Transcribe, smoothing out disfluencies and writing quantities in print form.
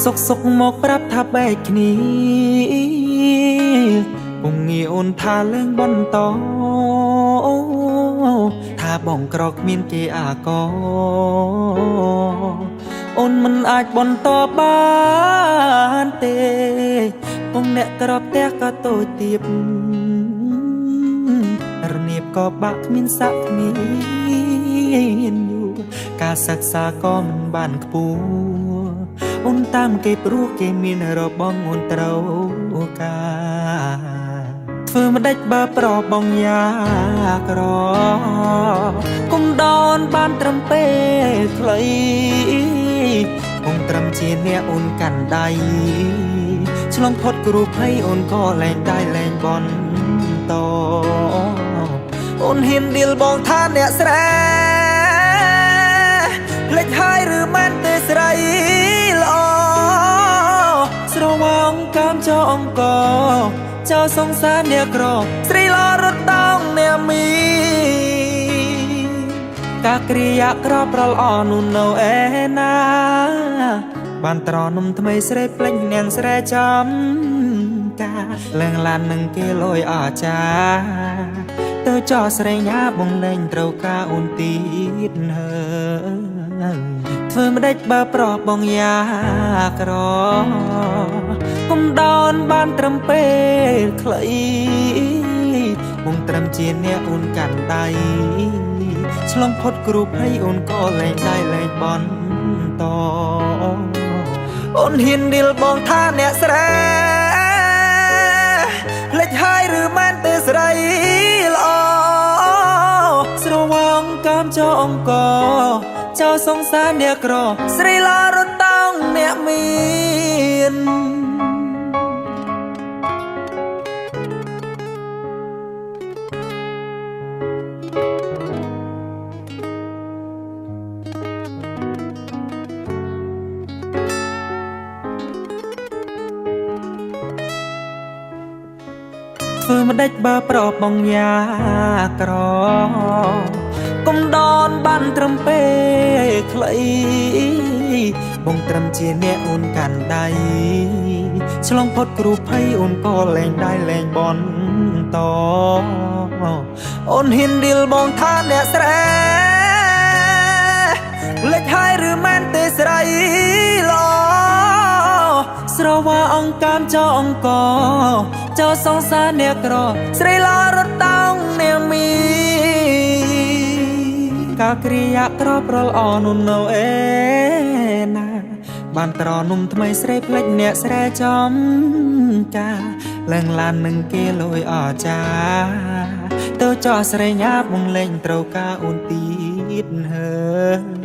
សុកសុកមកប្រាប់ថាបែកគ្នាពុំងាអូនថាលើងបន្តថាបងក្រគ្មានគេអាកអូនមិនអាចបន្តបានទេពុំអ្នកក្របផ្ទះក៏តូចទៀបរនៀបក៏បាក់គ្មានសាក់គ្មានយូរការសិក្សាក៏មិនបានខ្ពស់អូនតាមគេព្រោះគេមានរបងអូនត្រូវការធ្វើមិនដេចបើប្របងយ៉ាក្រគុំដនបានត្រឹមពេលខ្លីគុំត្រឹមជាអ្នកអូនកាន់ដៃឆ្លងផុតគ្រូភ័យអូនក៏លែងតែលែងបន្តអូនហ៊ានឌីលបងថាអ្នកស្រែភ្លេចហើយឬមិនទេស្រីល្អស្រវងកាមចោអង្គចោសងសារអ្នកក្រស្រីល្អរត់តោងអ្នកមីកាគ្រាយក្រប្រលអនុនៅឯណាបានត្រនំថ្មីស្រីភ្លេចនាងស្រែចំការឡើងឡាននឹងគេលយអចាទៅចោស្រីញ៉ាបងលែងត្រូវការអូនទៀតហើយធ្វើមិនដេចបើប្របងយ៉ាក្រគុំដោនបានត្រឹមពេលខ្លីមុំត្រឹមជាអ្នកអូនកាន់ដៃឆ្លងផុតគ្រូភ័យអូនក៏លែងដៃលែងបន្តអូនហ៊ានឌីលបងថាអ្នកស្រែភ្លេចហើយឬមិនទេស្រីល្អស្រវងកាមចោអង្គចោសងសារអ្នកក្រស្រីល្អរត់តោងអ្នកមានធ្វើមិនដេចបើប្របងយ៉ាក្រគុំដនបានត្រឹមពេលខ្លីបងត្រឹមជាអ្នកអូនកាន់ដៃឆ្លងផុតគ្រូភ័យអូនក៏លែងដៃលែងបន្តអូនហ៊ានឌីលបងថាអ្នកស្រែភ្លេចហើយឬមិនទេស្រីល្អស្រវាអង្គកាមចោអង្គចោសងសារអ្នកក្រស្រីល្អរត់តោងអ្នកមីកាគ្រាយក្រប្រលអនុនៅឯណាបានត្រនំថ្មីស្រីភ្លេចអ្នកស្រែចំការឡើងឡាននឹងគេលយអចាទៅចោស្រីញ៉ាបងលែងត្រូវការអូនទៀតហើយ